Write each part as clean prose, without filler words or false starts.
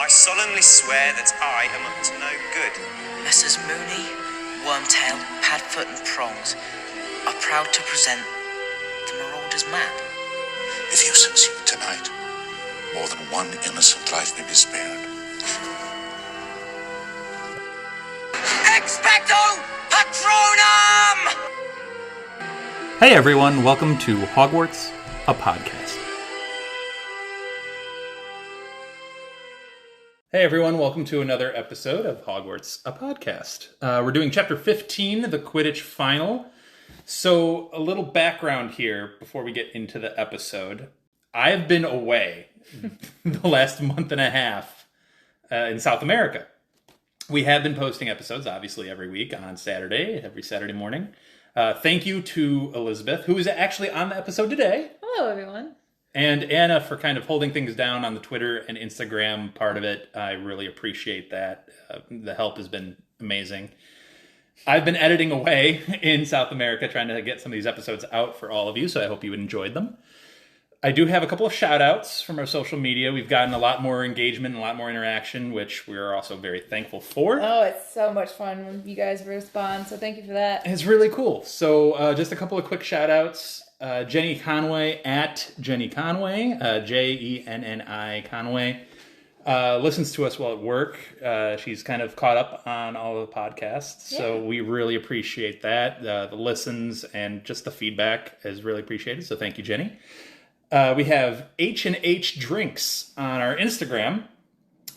I solemnly swear that I am up to no good. Messrs. Mooney, Wormtail, Padfoot and Prongs are proud to present the Marauder's Map. If you succeed tonight, more than one innocent life may be spared. Expecto Patronum! Hey everyone, welcome to Hogwarts, a podcast. Hey everyone, welcome to another episode of Hogwarts, a podcast. We're doing chapter 15, the Quidditch final. So, a little background here before we get into the episode. I've been away the last month and a half in South America. We have been posting episodes, obviously, every week on Saturday, every Saturday morning. Thank you to Elizabeth, who is actually on the episode today. Hello, everyone. And Anna for kind of holding things down on the Twitter and Instagram part of it. I really appreciate that. The help has been amazing. I've been editing away in South America, trying to get some of these episodes out for all of you, so I hope you enjoyed them. I do have a couple of shout-outs from our social media. We've gotten a lot more engagement and a lot more interaction, which we're also very thankful for. Oh, it's so much fun when you guys respond, so thank you for that. It's really cool. So just a couple of quick shout-outs. Jenny Conway, at Jenny Conway, Jenni Conway, listens to us while at work. She's kind of caught up on all of the podcasts, so we really appreciate that. The listens and just the feedback is really appreciated, so thank you, Jenny. We have H&H Drinks on our Instagram.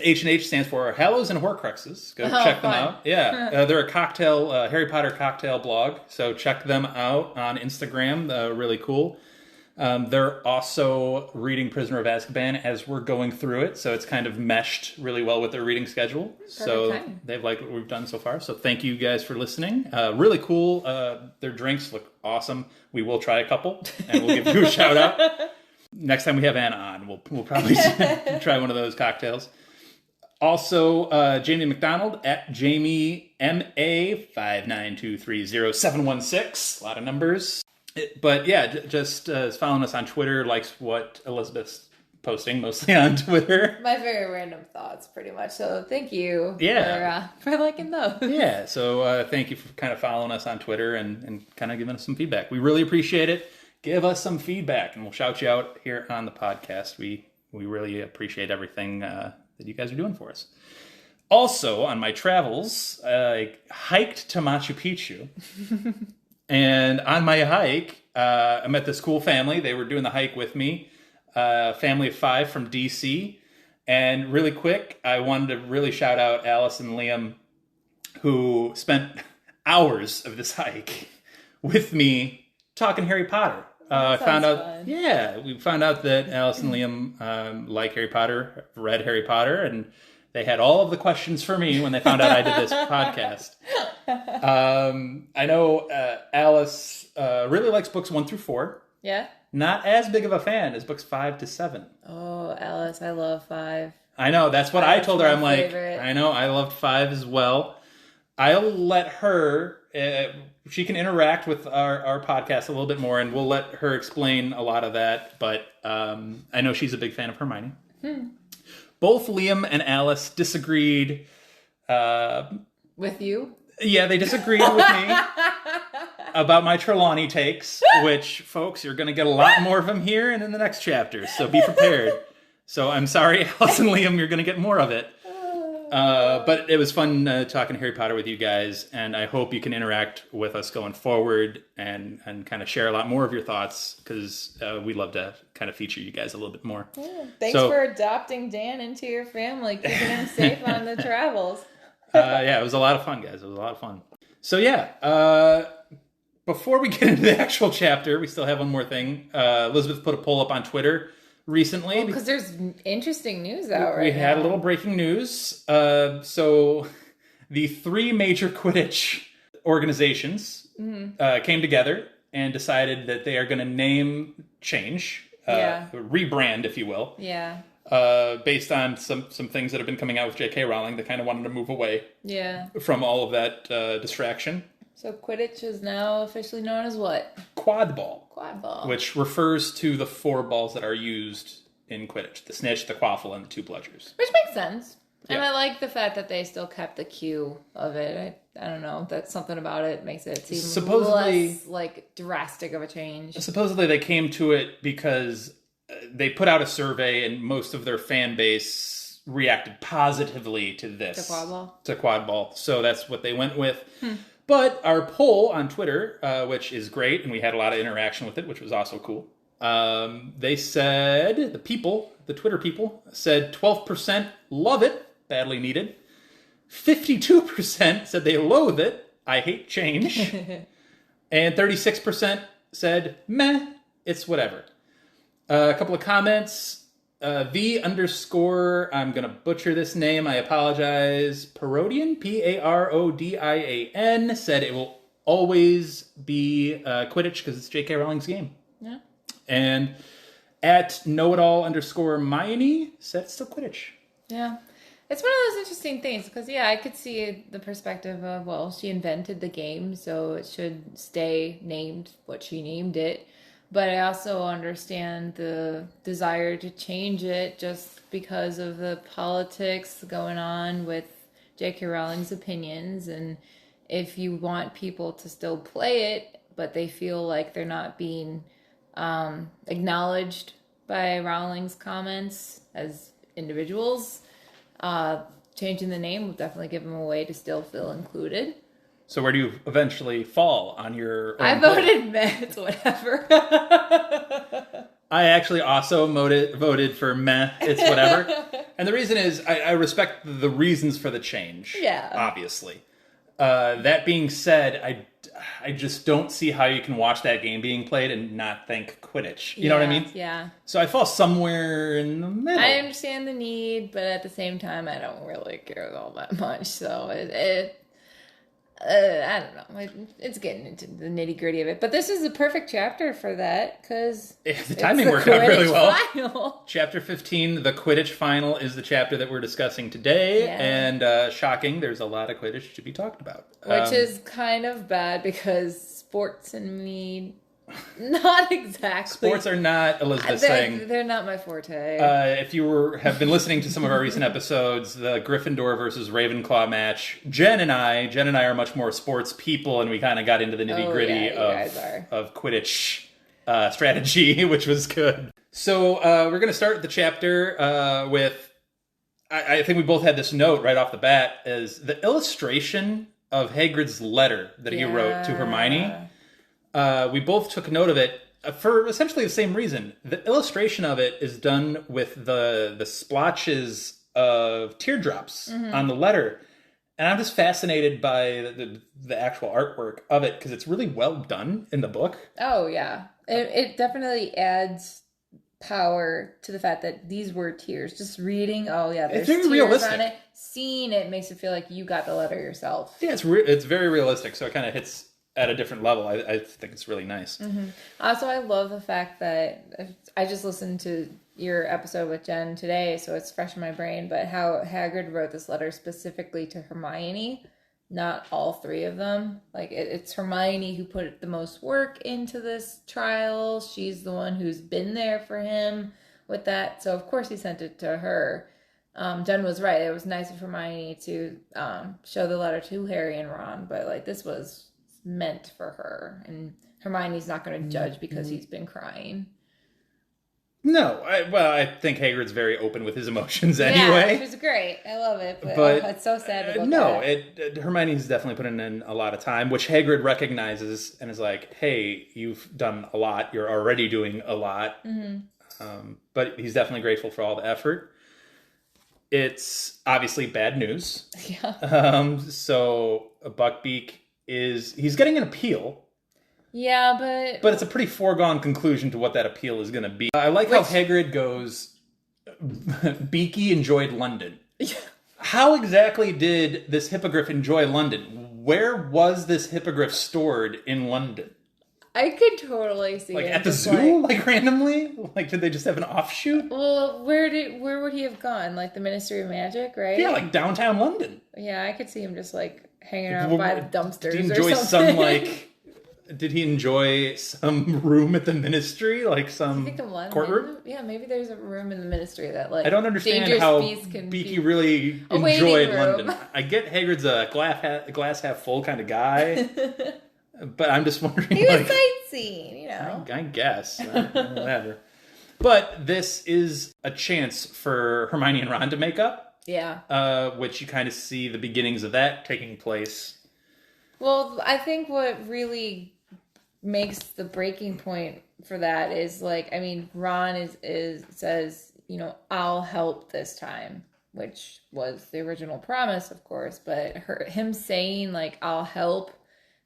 H&H stands for Hallows and Horcruxes. Go check them out. Yeah, they're a cocktail, Harry Potter cocktail blog, so check them out on Instagram. Really cool. They're also reading Prisoner of Azkaban as we're going through it, so it's kind of meshed really well with their reading schedule. They've liked what we've done so far, so thank you guys for listening. Really cool. Their drinks look awesome. We will try a couple, and we'll give you a shout out. Next time we have Anna on, we'll probably try one of those cocktails. Also, Jamie McDonald at Jamie MA59230-716. A lot of numbers. But yeah, just following us on Twitter, likes what Elizabeth's posting, mostly on Twitter. My very random thoughts, pretty much. So thank you for liking those. Yeah, so thank you for kind of following us on Twitter and kind of giving us some feedback. We really appreciate it. Give us some feedback, and we'll shout you out here on the podcast. We really appreciate everything that you guys are doing for us. Also, on my travels, I hiked to Machu Picchu. And on my hike, I met this cool family. They were doing the hike with me. Family of 5 from DC. And really quick, I wanted to really shout out Alice and Liam, who spent hours of this hike with me talking Harry Potter. We found out that Alice and Liam like Harry Potter, read Harry Potter, and they had all of the questions for me when they found out I did this podcast. I know Alice really likes books 1 through 4. Yeah? Not as big of a fan as books 5 to 7. Oh, Alice, I love 5. I know, that's what I told her. I'm like, favorite. I know, I loved 5 as well. I'll let her, she can interact with our podcast a little bit more, and we'll let her explain a lot of that, but I know she's a big fan of Hermione. Both Liam and Alice disagreed. With you? Yeah, they disagreed with me about my Trelawney takes, which, folks, you're going to get a lot more of them here and in the next chapter, so be prepared. So I'm sorry, Alice and Liam, you're going to get more of it. But it was fun talking Harry Potter with you guys, and I hope you can interact with us going forward and kind of share a lot more of your thoughts, because we love to kind of feature you guys a little bit more. Yeah. Thanks for adopting Dan into your family, keeping him safe on the travels. Yeah, it was a lot of fun, guys. It was a lot of fun. So yeah, before we get into the actual chapter, we still have one more thing. Elizabeth put a poll up on Twitter recently. Because there's interesting news out right now. We had a little breaking news. So the 3 major Quidditch organizations came together and decided that they are going to rebrand, if you will. Yeah. Based on some things that have been coming out with J.K. Rowling. They kind of wanted to move away from all of that distraction. So Quidditch is now officially known as what? Quad ball. Quad ball. Which refers to the 4 balls that are used in Quidditch: the snitch, the quaffle, and the two bludgers. Which makes sense. And Yeah. I like the fact that they still kept the cue of it. I don't know. That's something about it makes it seem Supposedly- less like drastic of a change. Supposedly they came to it because they put out a survey and most of their fan base reacted positively to this. To quad ball? To quad ball. So that's what they went with. But our poll on Twitter, which is great, and we had a lot of interaction with it, which was also cool. They said, the Twitter people said 12% love it, badly needed. 52% said they loathe it, I hate change. And 36% said, meh, it's whatever. A couple of comments. V_, I'm going to butcher this name, I apologize. Parodian, Parodian, said it will always be Quidditch because it's J.K. Rowling's game. Yeah. And at knowitall_ Myone said it's still Quidditch. Yeah. It's one of those interesting things because, yeah, I could see the perspective of, well, she invented the game, so it should stay named what she named it. But I also understand the desire to change it just because of the politics going on with J.K. Rowling's opinions. And if you want people to still play it, but they feel like they're not being acknowledged by Rowling's comments as individuals, changing the name will definitely give them a way to still feel included. So where do you eventually fall on your own I voted meh, it's whatever. I actually also voted for meh, it's whatever. And the reason is I respect the reasons for the change. Yeah. Obviously. That being said, I just don't see how you can watch that game being played and not think Quidditch. You know what I mean? Yeah. So I fall somewhere in the middle. I understand the need, but at the same time, I don't really care all that much. So I don't know. It's getting into the nitty gritty of it. But this is a perfect chapter for that because the timing worked out really well. Final. Chapter 15, the Quidditch final, is the chapter that we're discussing today. Yeah. And shocking, there's a lot of Quidditch to be talked about. Which is kind of bad because sports and me, not exactly. Sports are not Elizabeth's thing. They're not my forte. If you have been listening to some of our recent episodes, the Gryffindor versus Ravenclaw match, Jen and I are much more sports people, and we kind of got into the nitty gritty of Quidditch strategy, which was good. So we're going to start the chapter with, I think we both had this note right off the bat, is the illustration of Hagrid's letter that he wrote to Hermione. We both took note of it for essentially the same reason. The illustration of it is done with the splotches of teardrops on the letter. And I'm just fascinated by the actual artwork of it because it's really well done in the book. Oh, yeah. It definitely adds power to the fact that these were tears. Just reading, there's very tears realistic. on it. Seeing it makes it feel like you got the letter yourself. Yeah, it's very realistic, so it kind of hits at a different level. I think it's really nice. Mm-hmm. Also, I love the fact that I just listened to your episode with Jen today, so it's fresh in my brain, but how Hagrid wrote this letter specifically to Hermione, not all three of them. Like, it's Hermione who put the most work into this trial. She's the one who's been there for him with that, so of course he sent it to her. Jen was right. It was nice of Hermione to show the letter to Harry and Ron, but like this was meant for her, and Hermione's not going to judge because he's been crying. No, I think Hagrid's very open with his emotions anyway. Yeah, which is great. I love it, but it's so sad to look at. Hermione's definitely putting in a lot of time, which Hagrid recognizes and is like, hey, you've done a lot. You're already doing a lot. Mm-hmm. But he's definitely grateful for all the effort. It's obviously bad news. Yeah. So Buckbeak he's getting an appeal. Yeah, but it's a pretty foregone conclusion to what that appeal is going to be. I like how Hagrid goes, Beaky enjoyed London. How exactly did this hippogriff enjoy London? Where was this hippogriff stored in London? I could totally see like it. At the zoo, like randomly? Like did they just have an offshoot? Well, where would he have gone? Like the Ministry of Magic, right? Yeah, like downtown London. Yeah, I could see him just like hanging out by the dumpsters. Did he enjoy or something. some like Did he enjoy some room at the ministry, like some I think in London, courtroom? yeah, maybe there's a room in the ministry that like I don't understand dangerous how beasts can Beaky be really a waiting enjoyed room. London. I get Hagrid's a glass half full kind of guy, but I'm just wondering. He was like, sightseeing, you know. I guess whatever. But this is a chance for Hermione and Ron to make up. Yeah. Which you kind of see the beginnings of that taking place. Well, I think what really makes the breaking point for that is like, I mean, Ron is says, you know, I'll help this time, which was the original promise, of course, but him saying like I'll help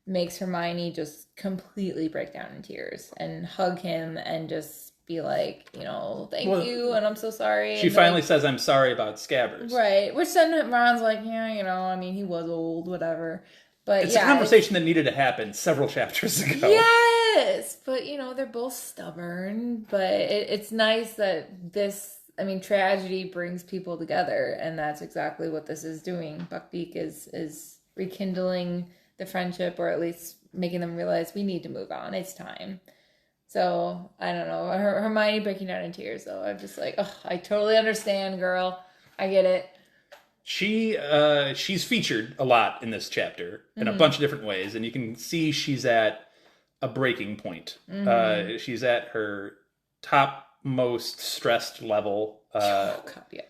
makes Hermione just completely break down in tears and hug him and just be like, you know, thank you and I'm so sorry. She and finally like, says, I'm sorry about Scabbers. right, which then Ron's like, yeah, you know, I mean, he was old, whatever. But It's yeah, a conversation that needed to happen several chapters ago. yes, but you know they're both stubborn. But it's nice that this, I mean, tragedy brings people together, and that's exactly what this is doing. Buckbeak is rekindling the friendship, or at least making them realize we need to move on. It's time. So I don't know. Hermione breaking down in tears, though. I'm just like, oh, I totally understand, girl. I get it. She's featured a lot in this chapter in a bunch of different ways, and you can see she's at a breaking point. She's at her top most stressed level. Oh God, yeah.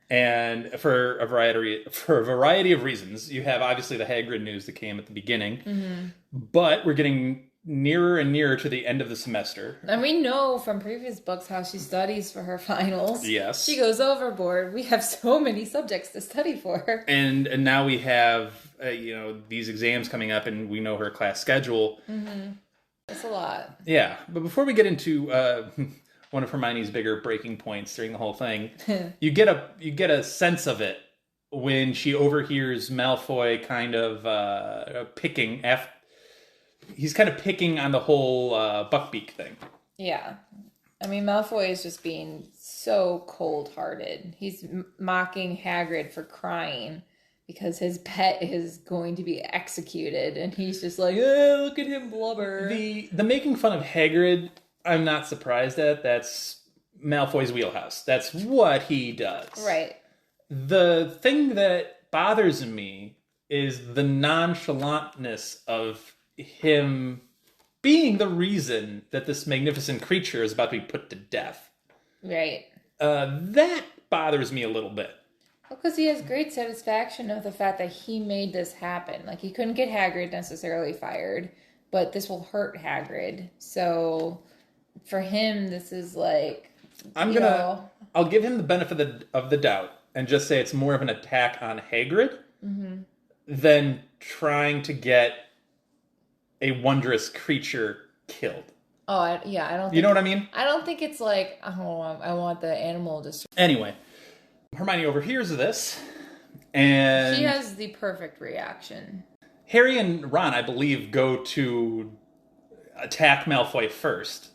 And for a variety of reasons. You have obviously the Hagrid news that came at the beginning, but we're getting nearer and nearer to the end of the semester. And we know from previous books how she studies for her finals. Yes. She goes overboard. We have so many subjects to study for. And now we have, these exams coming up, and we know her class schedule. That's a lot. Yeah. But before we get into one of Hermione's bigger breaking points during the whole thing, you get a sense of it when she overhears Malfoy kind of picking after. He's kind of picking on the whole Buckbeak thing. Yeah. I mean, Malfoy is just being so cold-hearted. He's mocking Hagrid for crying because his pet is going to be executed. And he's just like, oh, look at him blubber. The making fun of Hagrid, I'm not surprised at. That's Malfoy's wheelhouse. That's what he does. Right. The thing that bothers me is the nonchalantness of him being the reason that this magnificent creature is about to be put to death. Right. That bothers me a little bit. Well, because he has great satisfaction of the fact that he made this happen. Like, he couldn't get Hagrid necessarily fired, but this will hurt Hagrid. So, for him, this is like, I'll give him the benefit of the doubt and just say it's more of an attack on Hagrid than trying to get a wondrous creature killed. Oh, I don't think... You know what I mean? I don't think it's like, oh, I want the animal to... Anyway, Hermione overhears this, and... She has the perfect reaction. Harry and Ron, I believe, go to attack Malfoy first.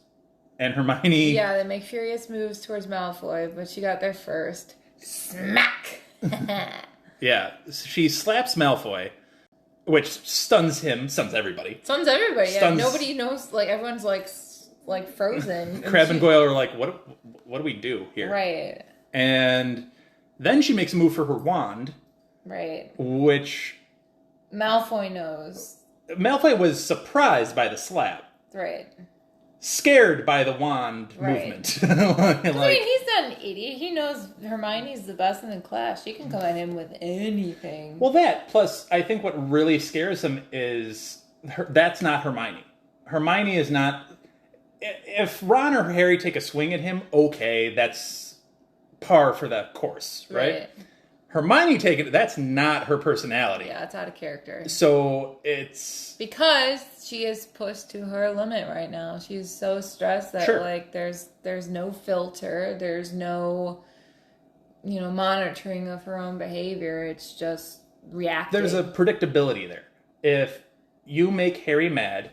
And Hermione... Yeah, they make furious moves towards Malfoy, but she got there first. Smack! Yeah, she slaps Malfoy, which stuns everybody. Stuns everybody, yeah. Stuns... Nobody knows, like, everyone's, like frozen. Crabbe and Goyle are like, what do we do here? Right. And then she makes a move for her wand. Right. Which... Malfoy knows. Malfoy was surprised by the slap. Right. Scared by the wand movement. I mean, he's not an idiot. He knows Hermione's the best in the class. She can come at him with anything. Well, plus, I think what really scares him is that's not Hermione. Hermione is not... If Ron or Harry take a swing at him, okay, that's par for the course, right? Hermione taking it, that's not her personality. Yeah, it's out of character. So it's... Because she is pushed to her limit right now. She's so stressed that, like, there's no filter. There's no, monitoring of her own behavior. It's just reacting. There's a predictability there. If you make Harry mad,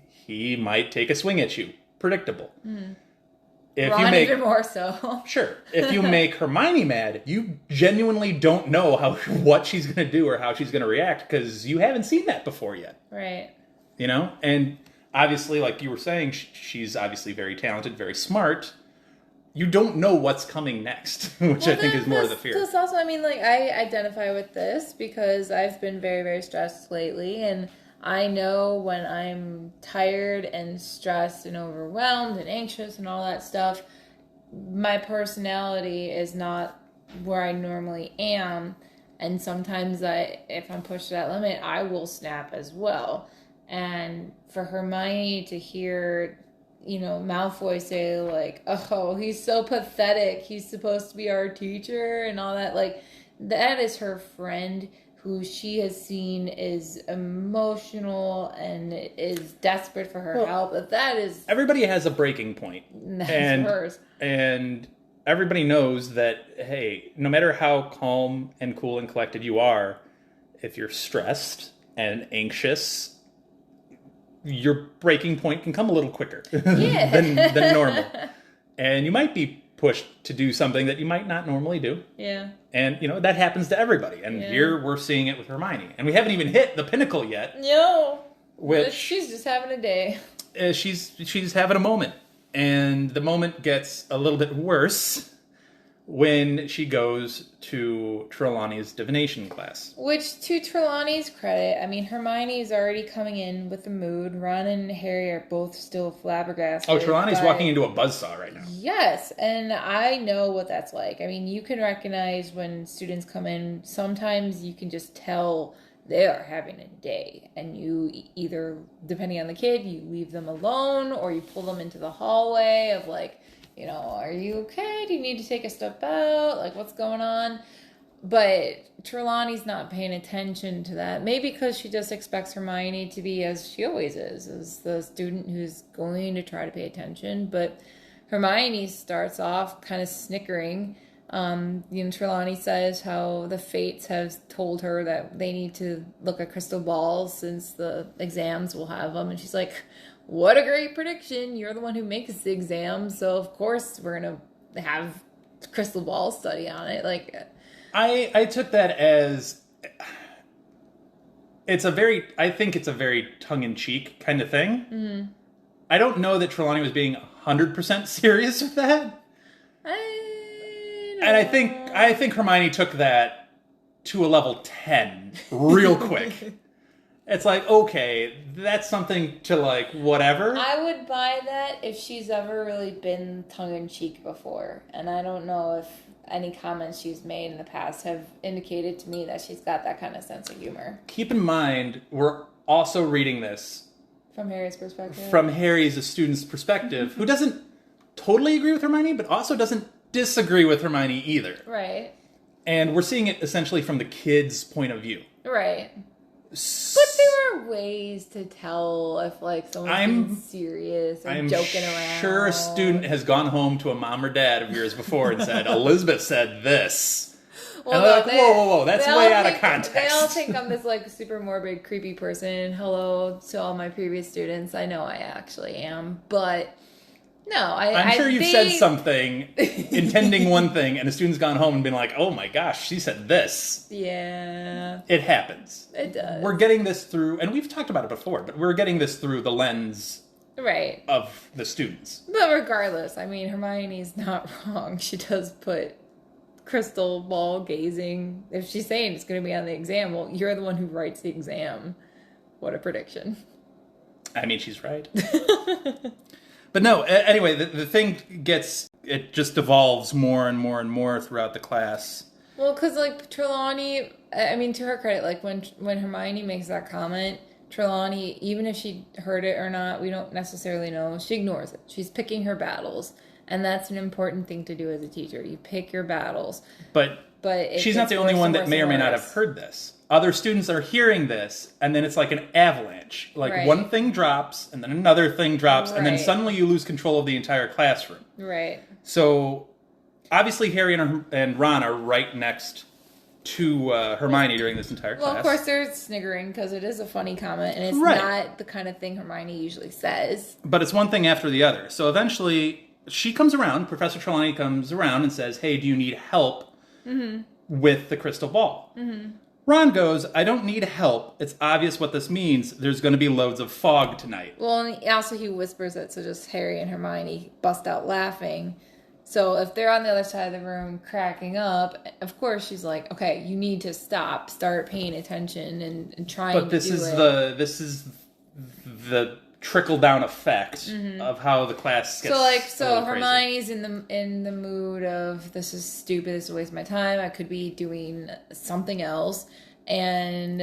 he might take a swing at you. Predictable. Mm-hmm. Ron even more so. Sure. If you make Hermione mad, you genuinely don't know what she's going to do or how she's going to react because you haven't seen that before yet. Right. And obviously, like you were saying, she's obviously very talented, very smart. You don't know what's coming next, which I think is more of the fear. Plus also, I mean, like, I identify with this because I've been very, very stressed lately, and I know when I'm tired and stressed and overwhelmed and anxious and all that stuff, my personality is not where I normally am, and sometimes if I'm pushed to that limit, I will snap as well. And for Hermione to hear, Malfoy say, like, oh, he's so pathetic, he's supposed to be our teacher and all that, like, that is her friend who she has seen is emotional and is desperate for her help. But that is... Everybody has a breaking point. That's hers. And everybody knows that, hey, no matter how calm and cool and collected you are, if you're stressed and anxious, your breaking point can come a little quicker than normal. And you might be pushed to do something that you might not normally do. Yeah. And, that happens to everybody. And here we're seeing it with Hermione. And we haven't even hit the pinnacle yet. No. Which... She's just having a day. She's having a moment. And the moment gets a little bit worse when she goes to Trelawney's divination class. Which, to Trelawney's credit, I mean, Hermione's already coming in with the mood. Ron and Harry are both still flabbergasted. Oh, Trelawney's walking into a buzzsaw right now. Yes, and I know what that's like. I mean, you can recognize when students come in, sometimes you can just tell they are having a day. And you either, depending on the kid, you leave them alone or you pull them into the hallway of like, are you okay? Do you need to take a step out? Like, what's going on? But Trelawney's not paying attention to that. Maybe because she just expects Hermione to be as she always is, as the student who's going to try to pay attention. But Hermione starts off kind of snickering. Trelawney says how the fates have told her that they need to look at crystal balls since the exams will have them. And she's like, what a great prediction. You're the one who makes the exam. So, of course, we're going to have crystal ball study on it. Like, I took that as... I think it's a very tongue-in-cheek kind of thing. Mm-hmm. I don't know that Trelawney was being 100% serious with that. And I think Hermione took that to a level 10 real quick. It's like, okay, that's something to like, whatever. I would buy that if she's ever really been tongue-in-cheek before. And I don't know if any comments she's made in the past have indicated to me that she's got that kind of sense of humor. Keep in mind, we're also reading this from Harry's perspective. From Harry's a student's perspective, who doesn't totally agree with Hermione, but also doesn't disagree with Hermione either. Right. And we're seeing it essentially from the kid's point of view. Right. But there are ways to tell if, like, someone's being serious or joking around. I'm sure a student has gone home to a mom or dad of yours before and said, Elizabeth said this. Well, and they're like, whoa, that's way out of context. They all think I'm this, like, super morbid, creepy person. Hello to all my previous students. I know I actually am. But, no, I'm sure you've said something intending one thing, and a student's gone home and been like, oh my gosh, she said this. Yeah. It happens. It does. We're getting this through, and we've talked about it before, but we're getting this through the lens of the students. But regardless, I mean, Hermione's not wrong. She does put crystal ball gazing. If she's saying it's going to be on the exam, well, you're the one who writes the exam. What a prediction. I mean, she's right. But no, anyway, the thing it just devolves more and more and more throughout the class. Well, because, like, Trelawney, I mean, to her credit, like, when Hermione makes that comment, Trelawney, even if she heard it or not, we don't necessarily know, she ignores it. She's picking her battles, and that's an important thing to do as a teacher. You pick your battles. But she's not the only one that may or may not have heard this. Other students are hearing this, and then it's like an avalanche. Like, one thing drops, and then another thing drops, and then suddenly you lose control of the entire classroom. Right. So, obviously, Harry and Ron are right next to Hermione during this entire class. Well, of course, they're sniggering, because it is a funny comment, and it's not the kind of thing Hermione usually says. But it's one thing after the other. So, eventually, she comes around, Professor Trelawney comes around and says, hey, do you need help with the crystal ball? Mm-hmm. Ron goes, I don't need help. It's obvious what this means. There's going to be loads of fog tonight. Well, and also he whispers it, so just Harry and Hermione bust out laughing. So if they're on the other side of the room cracking up, of course she's like, okay, you need to start paying attention and trying But this to do is it. this is the trickle down effect of how the class gets So crazy. Hermione's in the mood of, this is stupid, this is a waste of my time, I could be doing something else. And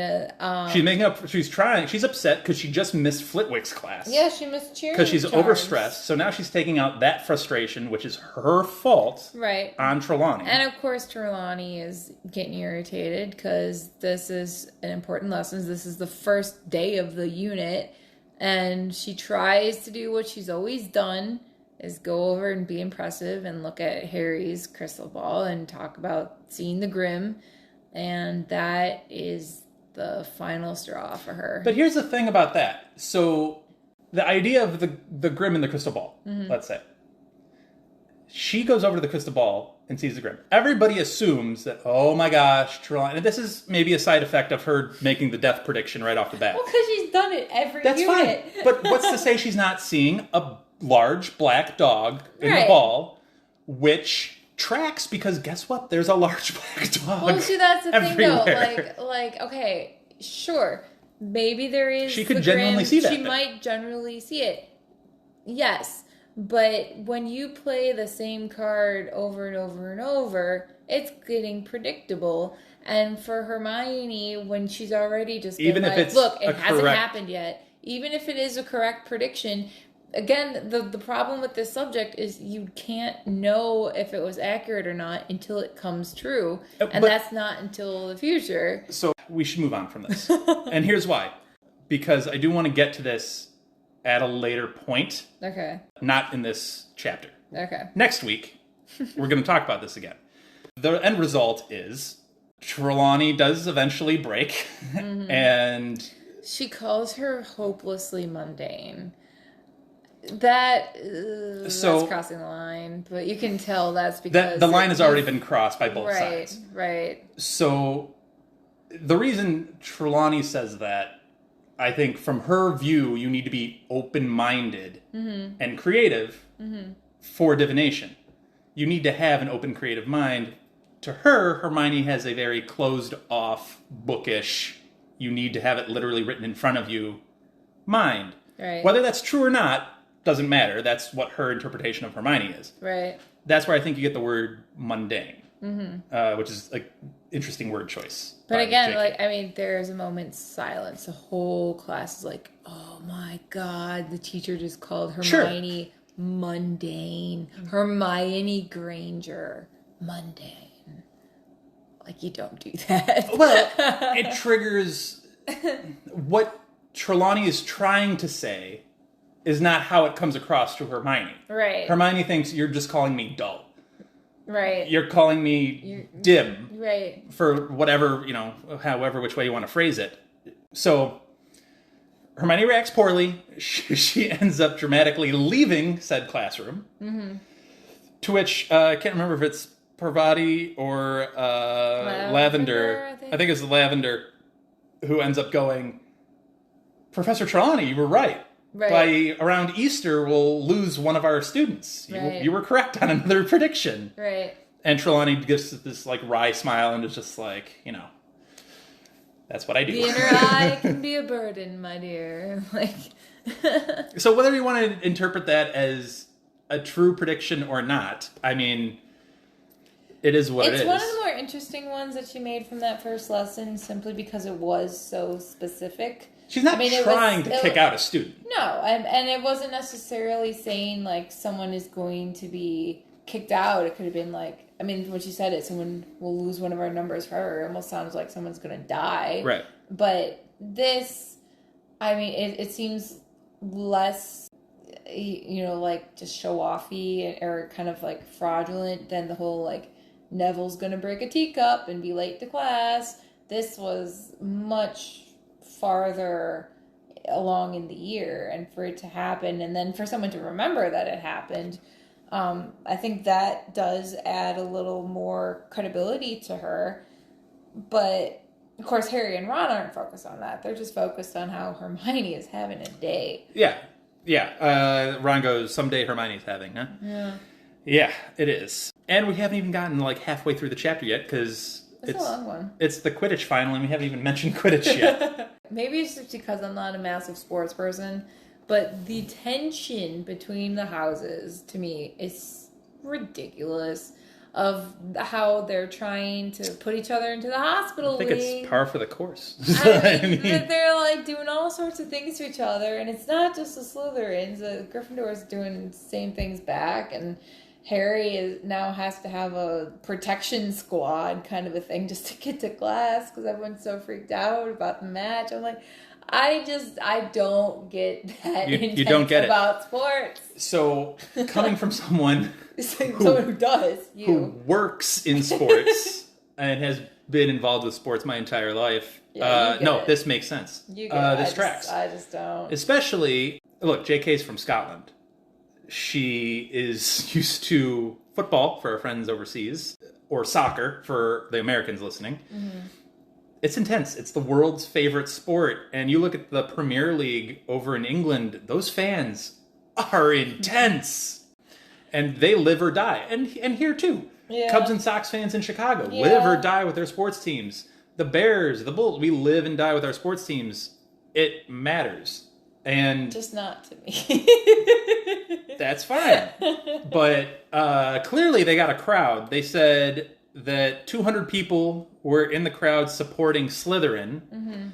she's upset because she just missed Flitwick's class. yeah, she missed cheering Because she's charms. overstressed, so now she's taking out that frustration, which is her fault, Right. on Trelawney. And of course, Trelawney is getting irritated because this is an important lesson. This is the first day of the unit, and she tries to do what she's always done, is go over and be impressive and look at Harry's crystal ball and talk about seeing the Grim, and that is the final straw for her. But here's the thing about that. So, the idea of the Grim in the crystal ball, let's say. She goes over to the crystal ball and sees the Grim. Everybody assumes that, oh my gosh, Trelawney... And this is maybe a side effect of her making the death prediction right off the bat. Well, because she's done it every That's unit. fine. But what's to say she's not seeing a large black dog in the Right. ball, which tracks, because guess what? There's a large black dog. Well, see, that's the thing, though. everywhere. Like, okay, sure, maybe there is. She could the genuinely Grim. see that She thing. might genuinely see it. Yes, but when you play the same card over and over and over, it's getting predictable. And for Hermione, when she's already just been Even if like, it's look, a it hasn't correct- happened yet. Even if it is a correct prediction. Again, the problem with this subject is you can't know if it was accurate or not until it comes true. And But- that's not until the future. So we should move on from this. And here's why. Because I do want to get to this at a later point, Okay. not in this chapter. Okay. Next week, we're going to talk about this again. The end result is Trelawney does eventually break, and She calls her hopelessly mundane. That's crossing the line, but you can tell that's because the line has already been crossed by both right, sides. right. So the reason Trelawney says that, I think from her view, you need to be open-minded and creative for divination. You need to have an open, creative mind. To her, Hermione has a very closed-off, bookish, you need to have it literally written in front of you mind. Right. Whether that's true or not doesn't matter. That's what her interpretation of Hermione is. Right. That's where I think you get the word mundane, which is an interesting word choice. But by again, JK. there's a moment's silence. The whole class is like, oh my God, the teacher just called Hermione mundane. Hermione Granger, mundane. Like, you don't do that. Well, it triggers what Trelawney is trying to say is not how it comes across to Hermione. Right. Hermione thinks you're just calling me dull. Right. You're calling me dim Right. for whatever, however which way you want to phrase it. So Hermione reacts poorly. She ends up dramatically leaving said classroom. To which, I can't remember if it's Parvati or Lavender. I think. I think it's Lavender who ends up going, Professor Trelawney, you were right. Right. By around Easter, we'll lose one of our students. Right. You were correct on another prediction. Right. And Trelawney gives this wry smile and is just like, that's what I do. The inner eye can be a burden, my dear. So whether you want to interpret that as a true prediction or not, I mean, it is what it is. It's one of the more interesting ones that she made from that first lesson, simply because it was so specific. She's not trying to kick out a student. No, and it wasn't necessarily saying, someone is going to be kicked out. It could have been when she said it, someone will lose one of our numbers forever. It almost sounds like someone's going to die. Right. But this, it seems less, just show-offy or kind of, fraudulent than the whole, Neville's going to break a teacup and be late to class. This was much farther along in the year, and for it to happen and then for someone to remember that it happened, I think that does add a little more credibility to her. But Of course, Harry and Ron aren't focused on that. They're just focused on how Hermione is having a day. Yeah. Ron goes, someday Hermione's having, huh? Yeah. Yeah, it is. And we haven't even gotten like halfway through the chapter yet because It's a long one. It's the Quidditch final and we haven't even mentioned Quidditch yet. Maybe it's just because I'm not a massive sports person, but the tension between the houses to me is ridiculous. Of how they're trying to put each other into the hospital. I think it's par for the course. I mean, they're like doing all sorts of things to each other, and it's not just the Slytherins. The Gryffindor's doing the same things back, and Harry now has to have a protection squad kind of a thing just to get to class because everyone's so freaked out about the match. I'm like, I don't get that you don't get about sports. So, coming from someone someone who does, who works in sports and has been involved with sports my entire life, this makes sense. This tracks. I just don't. Especially, look, JK's from Scotland. She is used to football for our friends overseas, or soccer for the Americans listening. Mm-hmm. It's intense. It's the world's favorite sport. And you look at the Premier League over in England, those fans are intense. And they live or die. And here too. Yeah. Cubs and Sox fans in Chicago live or die with their sports teams. The Bears, the Bulls, we live and die with our sports teams. It matters. And just not to me. That's fine. But clearly they got a crowd. They said that 200 people were in the crowd supporting Slytherin. Mm-hmm.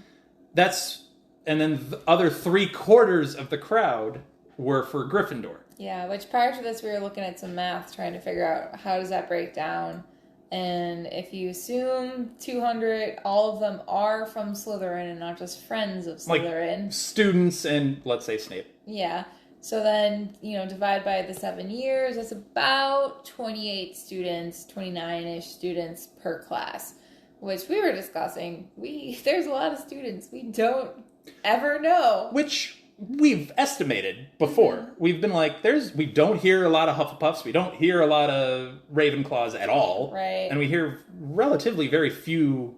And then the other 3/4 of the crowd were for Gryffindor. Yeah, which prior to this we were looking at some math trying to figure out how does that break down. And if you assume 200, all of them are from Slytherin and not just friends of Slytherin. Like students and, let's say, Snape. Yeah. So then, divide by the 7 years, it's about 28 students, 29-ish students per class, which we were discussing. There's a lot of students. We don't ever know. Which we've estimated before. Mm-hmm. We've been like, we don't hear a lot of Hufflepuffs. We don't hear a lot of Ravenclaws at all. Right. And we hear relatively very few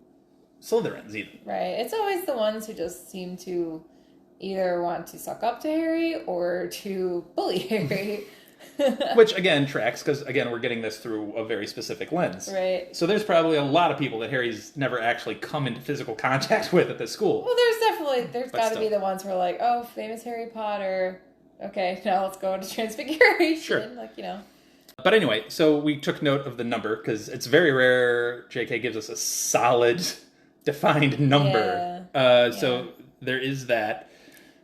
Slytherins even. Right. It's always the ones who just seem to either want to suck up to Harry or to bully Harry. Which, again, tracks, because, again, we're getting this through a very specific lens. Right. So there's probably a lot of people that Harry's never actually come into physical contact with at the school. Well, there's got to be the ones who are like, oh, famous Harry Potter. Okay, now let's go into Transfiguration. Sure. Like. But anyway, so we took note of the number, because it's very rare JK gives us a solid, defined number. Yeah. So there is that.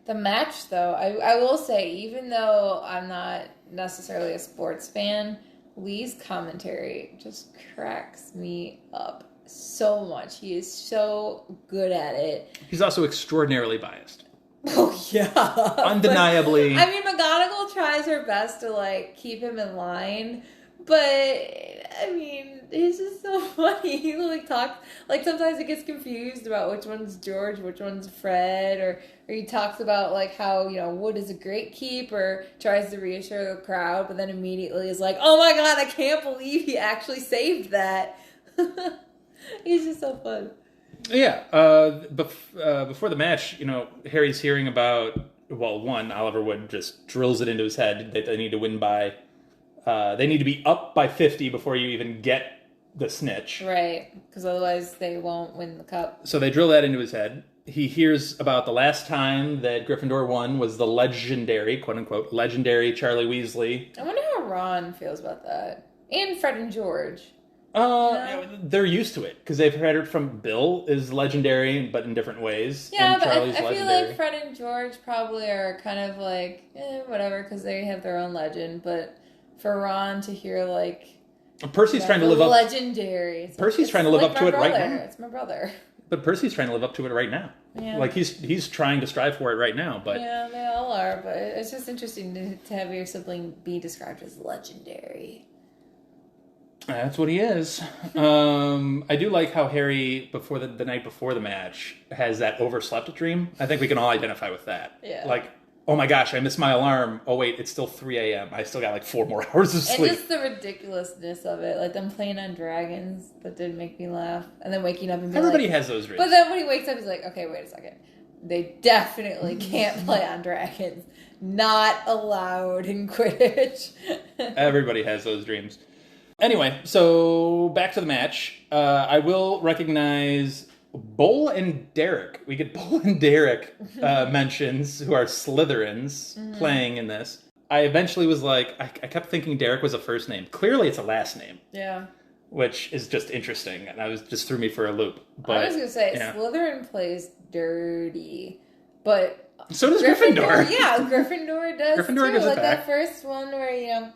The match, though, I will say, even though I'm not necessarily a sports fan, Lee's commentary just cracks me up so much. He is so good at it. He's also extraordinarily biased. Oh, yeah. Undeniably. I mean, McGonagall tries her best to, keep him in line, but, I mean, he's just so funny. He, talks, sometimes he gets confused about which one's George, which one's Fred, or he talks about, how, Wood is a great keeper, tries to reassure the crowd, but then immediately is like, oh my god, I can't believe he actually saved that. He's just so fun. Yeah. Before the match, Harry's hearing about, Oliver Wood just drills it into his head that they need to win by, they need to be up by 50 before you even get the snitch. Right, because otherwise they won't win the cup. So they drill that into his head. He hears about the last time that Gryffindor won was the legendary, quote-unquote, legendary Charlie Weasley. I wonder how Ron feels about that. And Fred and George. They're used to it, because they've heard it from Bill is legendary, but in different ways. Yeah, and but Charlie's I feel legendary. like Fred and George probably are kind of whatever, because they have their own legend, but for Ron to hear, Percy's trying to live up... legendary. Percy's trying to live up to it right now. It's my brother. But Percy's trying to live up to it right now. Yeah. He's trying to strive for it right now, but... Yeah, they all are, but it's just interesting to have your sibling be described as legendary. That's what he is. I do like how Harry, before the night before the match, has that overslept dream. I think we can all identify with that. Yeah. oh my gosh, I missed my alarm. Oh wait, it's still 3 a.m. I still got like 4 more hours of And sleep. just the ridiculousness of it. Like them playing on dragons, that did make me laugh. And then waking up and being Everybody like, has those dreams. but then when he wakes up, he's like, okay, wait a second. They definitely can't play on dragons. Not allowed in Quidditch. Everybody has those dreams. Anyway, so back to the match. I will recognize Bull and Derek. We get Bull and Derek mentions, who are Slytherins, playing in this. I eventually was like, I kept thinking Derek was a first name. Clearly it's a last name. Yeah. Which is just interesting, and just threw me for a loop. But I was going to say, yeah. Slytherin plays dirty, but... So does Gryffindor. Yeah, Gryffindor does Gryffindor too. gives it Like back. that first one where,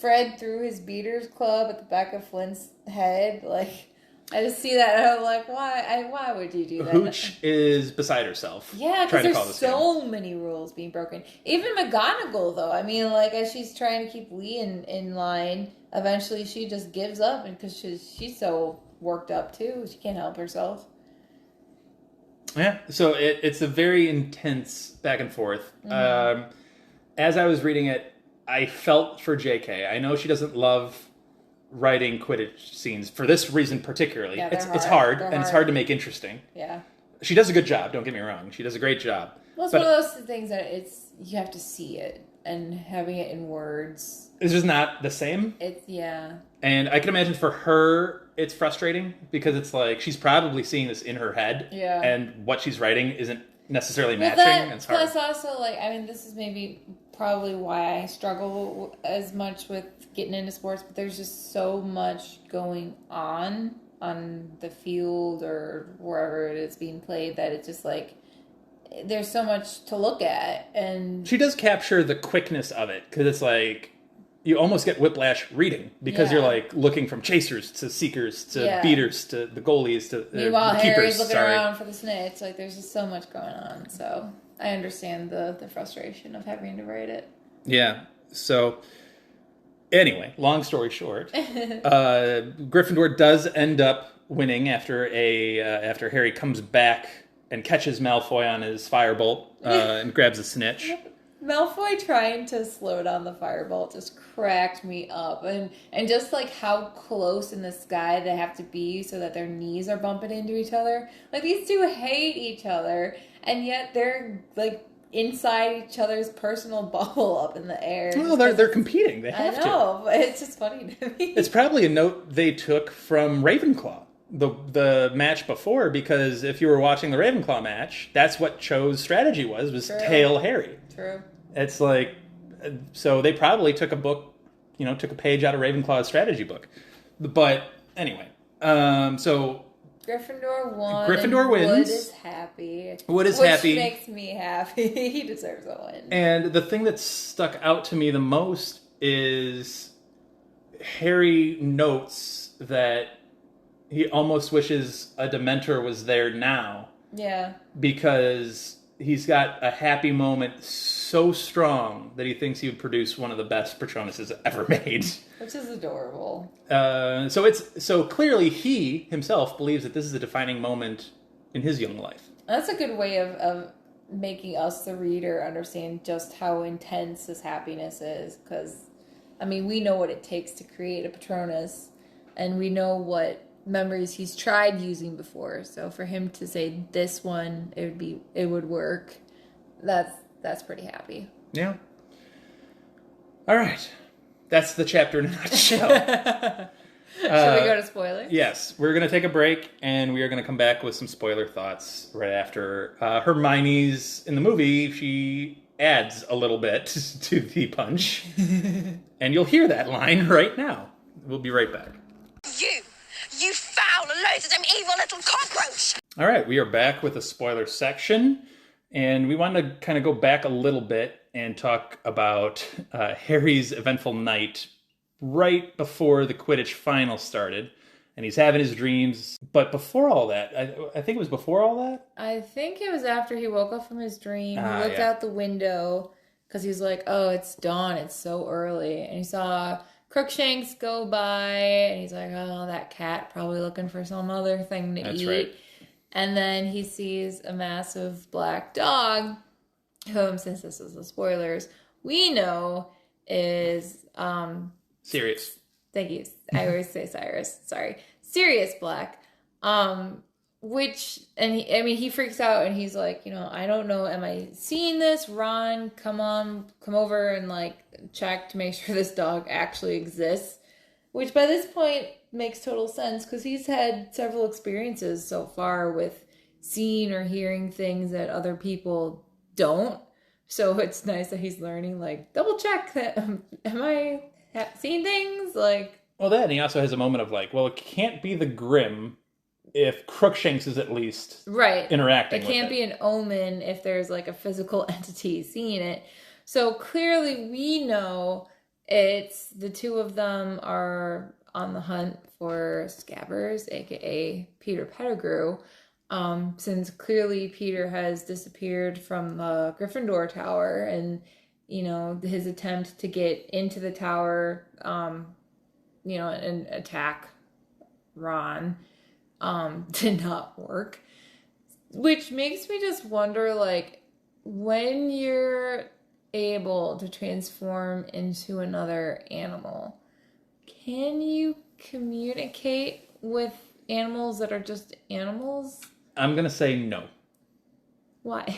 Fred threw his beaters club at the back of Flint's head. Like, I just see that and I'm like, why would you do that? Hooch is beside herself. Yeah, trying because to call there's this so many rules being broken. Even McGonagall, though. I mean, like, as she's trying to keep Lee in line, eventually she just gives up because she's so worked up, too. She can't help herself. Yeah, so it's a very intense back and forth. As I was reading it, I felt for JK. I know she doesn't love writing Quidditch scenes for this reason particularly. Yeah, it's hard, They're and it's hard to make interesting. Yeah. She does a good job, don't get me wrong. She does a great job. Well, it's but one of those things that you have to see it, and having it in words. it's just not the same. Yeah. And I can imagine for her, it's frustrating because it's like she's probably seeing this in her head. Yeah. And what she's writing isn't necessarily Well, matching. It's hard. plus also, like, I mean, this is maybe probably why I struggle as much with getting into sports, but there's just so much going on the field or wherever it is being played that it's just like there's so much to look at. And She does capture the quickness of it because it's like you almost get whiplash reading because you're like looking from chasers to seekers to beaters to the goalies to meanwhile the keepers. Harry's looking around for the snitch. Like, there's just so much going on. So I understand the frustration of having to write it. Yeah. So anyway, long story short, Gryffindor does end up winning after Harry comes back and catches Malfoy on his firebolt and grabs a snitch. Malfoy trying to slow down the firebolt just cracked me up. And just like how close in the sky they have to be so that their knees are bumping into each other. Like, these two hate each other, and yet they're like inside each other's personal bubble up in the air. Well, they're competing. They have to. I know, but it's just funny to me. It's probably a note they took from Ravenclaw, the match before, because if you were watching the Ravenclaw match, that's what Cho's strategy was True. tail Harry. True. It's like, so they probably took took a page out of Ravenclaw's strategy book. But anyway, so Gryffindor won. Gryffindor and wins. Wood is happy. Wood is which happy. makes me happy. He deserves a win. And the thing that stuck out to me the most is Harry notes that he almost wishes a Dementor was there now. Yeah. Because he's got a happy moment so strong that he thinks he would produce one of the best Patronuses ever made. Which is adorable. So clearly he himself believes that this is a defining moment in his young life. That's a good way of making us, the reader, understand just how intense this happiness is. Because, I mean, we know what it takes to create a Patronus, and we know what memories he's tried using before. So for him to say this one, it would work. That's pretty happy. Yeah. All right. That's the chapter in a nutshell. Should we go to spoilers? Yes, we're going to take a break, and we are going to come back with some spoiler thoughts right after. Hermione's, in the movie, she adds a little bit to the punch, and you'll hear that line right now. We'll be right back. You foul, loathsome, evil little cockroach! All right, we are back with a spoiler section, and we want to kind of go back a little bit and talk about Harry's eventful night right before the Quidditch final started, and he's having his dreams. But before all that, I think it was before all that? I think it was after he woke up from his dream. He looked yeah. out the window because he was like, oh, it's dawn, it's so early. And he saw Crookshanks go by, and he's like, oh, that cat probably looking for some other thing to That's eat. right. And then he sees a massive black dog, whom, since this is the spoilers, we know is Serious. thank you. I always say Cyrus. Sorry, Sirius Black. He freaks out and he's like, I don't know. Am I seeing this? Ron, come over and like check to make sure this dog actually exists. Which by this point makes total sense because he's had several experiences so far with seeing or hearing things that other people don't. So it's nice that he's learning, like, double check that, am I seeing things? Like, well, and he also has a moment of like, well, it can't be the Grim if Crookshanks is at least interacting with it. It can't be an omen if there's like a physical entity seeing it. So clearly we know it's the two of them are on the hunt for Scabbers, aka Peter Pettigrew. Since clearly Peter has disappeared from the Gryffindor Tower and, his attempt to get into the tower, and attack Ron, did not work. Which makes me just wonder, like, when you're able to transform into another animal, can you communicate with animals that are just animals? I'm going to say no. Why?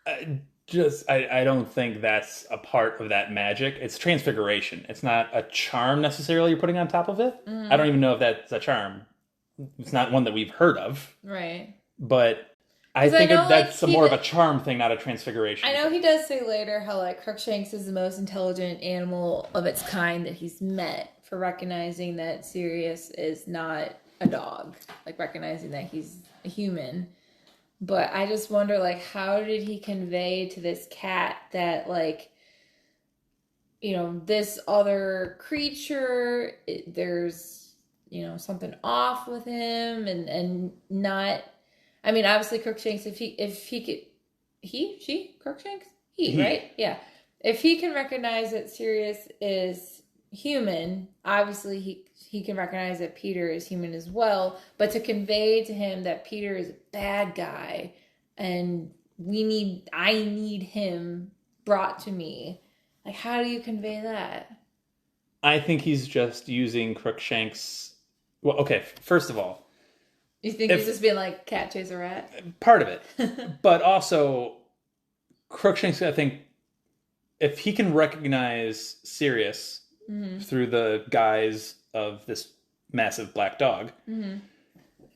I don't think that's a part of that magic. It's transfiguration. It's not a charm necessarily you're putting on top of it. I don't even know if that's a charm. It's not one that we've heard of. Right. But I think that's more of a charm thing, not a transfiguration. I know he does say later how, like, Crookshanks is the most intelligent animal of its kind that he's met, for recognizing that Sirius is not a dog. Like, recognizing that he's a human. But I just wonder, like, how did he convey to this cat that, like, this other creature, there's, something off with him and not... I mean, obviously, Crookshanks, if he could... Crookshanks? He, right? Yeah. If he can recognize that Sirius is human, obviously he can recognize that Peter is human as well. But to convey to him that Peter is a bad guy and I need him brought to me, like, how do you convey that? I think he's just using Crookshanks. Well, okay, first of all, you think he's just being like cat chase a rat? Part of it. But also, Crookshanks, I think, if he can recognize Sirius through the guise of this massive black dog,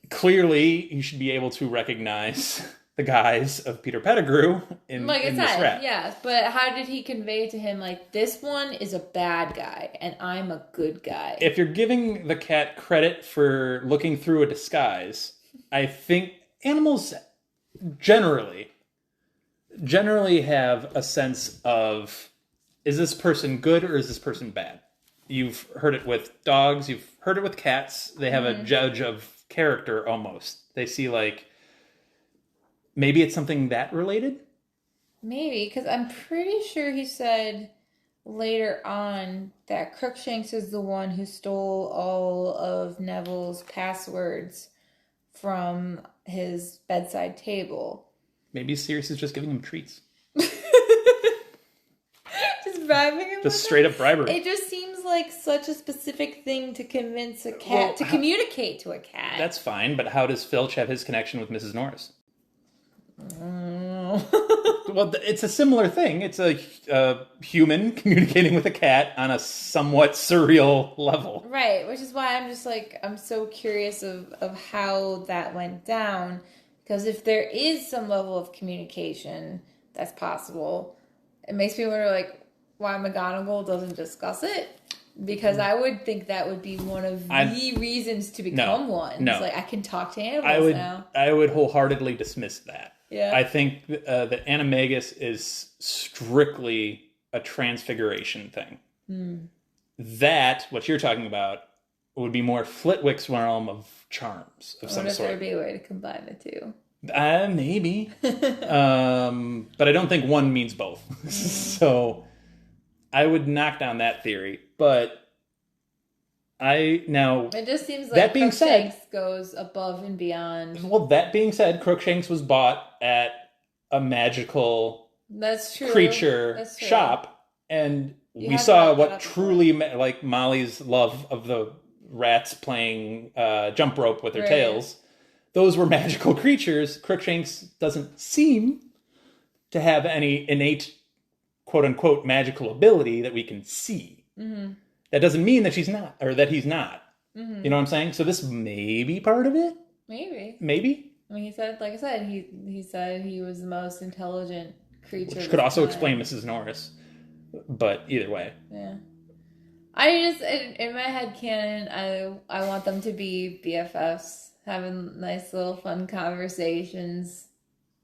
clearly he should be able to recognize the guise of Peter Pettigrew in this rat. Yeah, but how did he convey to him, like, this one is a bad guy and I'm a good guy? If you're giving the cat credit for looking through a disguise, I think animals generally have a sense of, is this person good or is this person bad? You've heard it with dogs. You've heard it with cats. They have a judge of character almost. They see, like, maybe it's something that related? Maybe, because I'm pretty sure he said later on that Crookshanks is the one who stole all of Neville's passwords from his bedside table. Maybe Sirius is just giving him treats. Just bribing him? Just straight up bribery. It just seems like such a specific thing to convince a cat, to communicate to a cat. That's fine, but how does Filch have his connection with Mrs. Norris? Well, it's a similar thing. It's a human communicating with a cat on a somewhat surreal level. Right, which is why I'm just like, I'm so curious of how that went down. Because if there is some level of communication that's possible, it makes me wonder, like, why McGonagall doesn't discuss it. Because I would think that would be one of the reasons to become one. No. It's like, I can talk to animals now. I would wholeheartedly dismiss that. Yeah. I think that Animagus is strictly a transfiguration thing. That, what you're talking about, would be more Flitwick's realm of charms of some sort. There would be a way to combine the two. Maybe. But I don't think one means both. So I would knock down that theory. But it just seems like that being said, goes above and beyond. Well, that being said, Crookshanks was bought at a magical That's true. creature That's true. shop, and You we have saw brought that what up truly like Molly's love of the rats playing jump rope with their Right. tails. Those were magical creatures. Crookshanks doesn't seem to have any innate, quote unquote, magical ability that we can see. Mm-hmm. That doesn't mean that she's not, or that he's not. Mm-hmm. You know what I'm saying? So this may be part of it. Maybe. I mean, he said, like I said, he said he was the most intelligent creature. Which could also explain Mrs. Norris. But either way. Yeah. I just, in my head canon, I want them to be BFFs, having nice little fun conversations,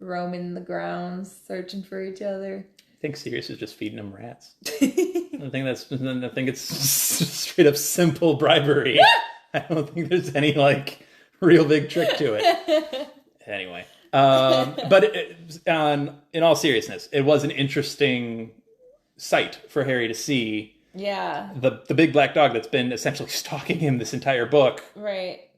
roaming the grounds, searching for each other. I think Sirius is just feeding them rats. I think it's straight up simple bribery. I don't think there's any like real big trick to it. Anyway, but in all seriousness, it was an interesting sight for Harry to see. Yeah. The big black dog that's been essentially stalking him this entire book. Right.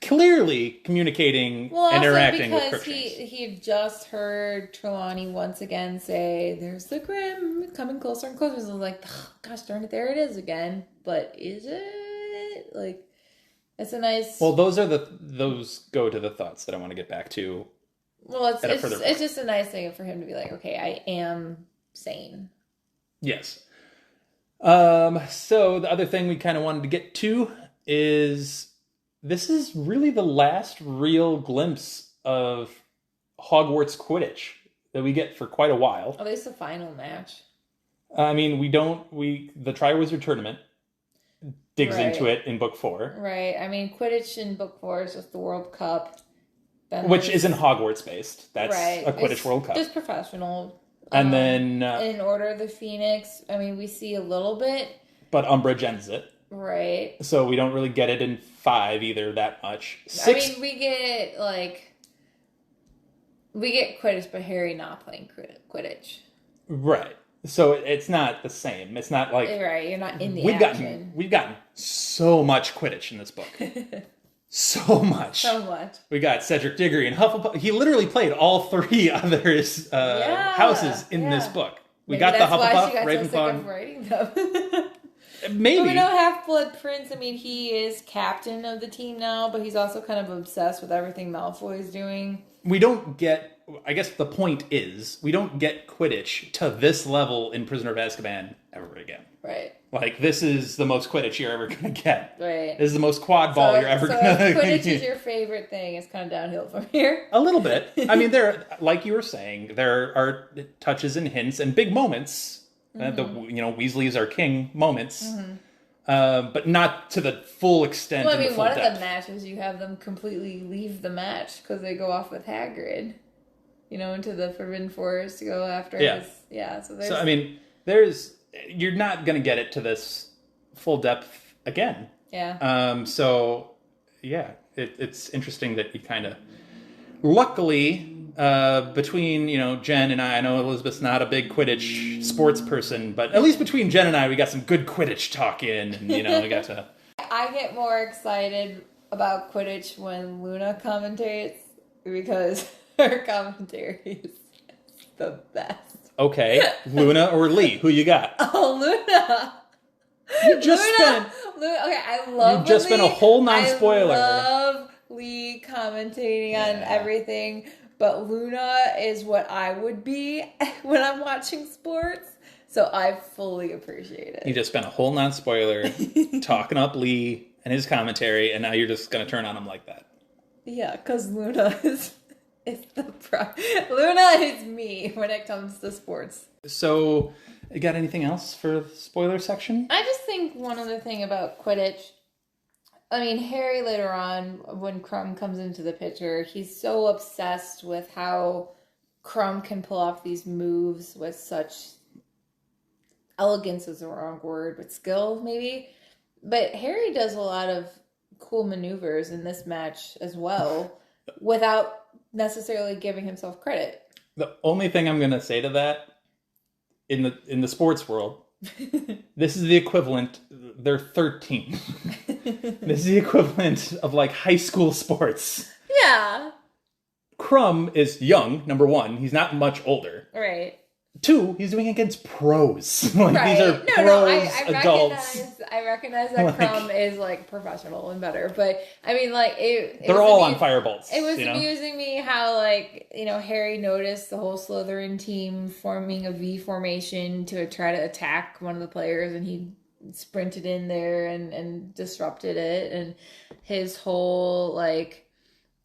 Clearly communicating and interacting with because Crookshanks. he had just heard Trelawney once again say, "There's the Grim coming closer and closer." So I was like, oh, "Gosh darn it, there it is again." But is it like? It's a nice. Well, those go to the thoughts that I want to get back to. Well, it's just a nice thing for him to be like, "Okay, I am sane." Yes. So the other thing we kind of wanted to get to is this is really the last real glimpse of Hogwarts Quidditch that we get for quite a while. At least the final match. I mean, the Triwizard Tournament digs into it in book 4. Right. I mean, Quidditch in book 4 is just the World Cup. Which isn't Hogwarts based. That's a Quidditch World Cup. Just professional. And then in Order of the Phoenix, I mean, we see a little bit. But Umbridge ends it. Right. So we don't really get it in 5 either that much. 6, I mean, we get Quidditch, but Harry not playing Quidditch. Right. So it's not the same. It's not like right. You're not in the action. We've gotten so much Quidditch in this book. So much. We got Cedric Diggory and Hufflepuff. He literally played all 3 others houses in this book. We got the Hufflepuff, Ravenclaw. Writing them. Maybe. But we know Half-Blood Prince. I mean, he is captain of the team now, but he's also kind of obsessed with everything Malfoy's doing. We don't get. I guess the point is we don't get Quidditch to this level in Prisoner of Azkaban ever again. Right. Like, this is the most Quidditch you're ever going to get. Right. This is the most quad ball you're ever going to get. So Quidditch is your favorite thing. It's kind of downhill from here. A little bit. I mean, like you were saying, there are touches and hints and big moments. Weasley's are king moments. Mm-hmm. But not to the full extent. Well, I mean, one of the matches, you have them completely leave the match because they go off with Hagrid. Into the Forbidden Forest to go after his... Yeah, so I mean, you're not going to get it to this full depth again. Yeah. It's interesting that you kind of... Luckily, between, Jen and I know Elizabeth's not a big Quidditch sports person, but at least between Jen and I, we got some good Quidditch talk in, and, we got to... I get more excited about Quidditch when Luna commentates, because her commentary is the best. Okay, Luna or Lee? Who you got? Oh, Luna. You just spent. Luna. Okay, I love. You just spent a whole non-spoiler. I love Lee commentating on everything, but Luna is what I would be when I'm watching sports. So I fully appreciate it. You just spent a whole non-spoiler talking up Lee and his commentary, and now you're just going to turn on him like that. Yeah, because Luna is Luna is me when it comes to sports. So, you got anything else for the spoiler section? I just think one other thing about Quidditch. I mean, Harry later on, when Crumb comes into the picture, he's so obsessed with how Crumb can pull off these moves with such elegance is the wrong word, but skill maybe. But Harry does a lot of cool maneuvers in this match as well, without necessarily giving himself credit. The only thing I'm going to say to that, in the sports world, this is the equivalent. They're 13. This is the equivalent of like high school sports. Yeah. Crumb is young, number one. He's not much older. Right. Two, he's doing against pros. Like, Right. these are pros, I adults. I recognize that Crumb is like professional and better, but I mean, like They're all on firebolts. It was you know? amusing me how, like, you know, Harry noticed the whole Slytherin team forming a V formation to try to attack one of the players, and he sprinted in there and disrupted it, and his whole, like,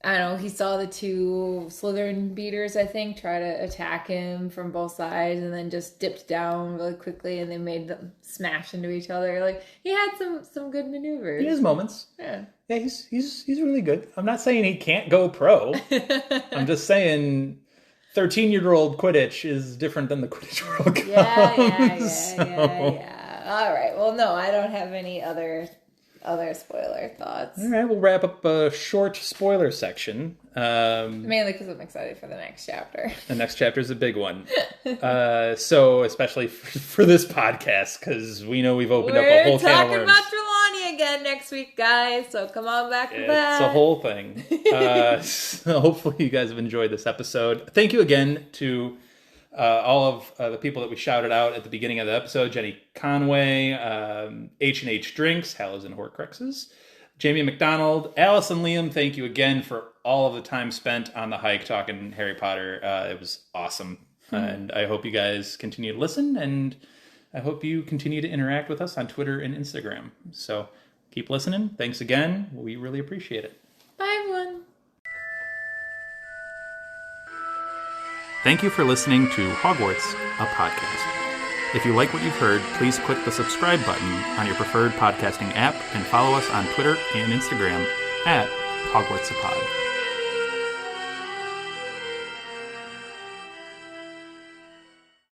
I don't know, he saw the two Slytherin beaters, I think, try to attack him from both sides, and then just dipped down really quickly, and they made them smash into each other. Like, he had some good maneuvers. He has moments. Yeah. Yeah, he's really good. I'm not saying he can't go pro. I'm just saying 13-year-old Quidditch is different than the Quidditch World Cup. Yeah. All right. Well, no, I don't have any other spoiler thoughts. All right, we'll wrap up a short spoiler section. Mainly because I'm excited for the next chapter. The next chapter is a big one. So especially for this podcast, because we know we've opened up a whole can of worms. We're talking about Trelawney again next week, guys. So come on back to that. It's a whole thing. So hopefully you guys have enjoyed this episode. Thank you again to all of the people that we shouted out at the beginning of the episode: Jenny Conway, H&H Drinks, Hallows and Horcruxes, Jamie McDonald, Alice and Liam. Thank you again for all of the time spent on the hike talking Harry Potter. It was awesome. And I hope you guys continue to listen, and I hope you continue to interact with us on Twitter and Instagram. So keep listening. Thanks again. We really appreciate it. Bye, everyone. Thank you for listening to Hogwarts, a podcast. If you like what you've heard, please click the subscribe button on your preferred podcasting app and follow us on Twitter and Instagram at Hogwarts a Pod.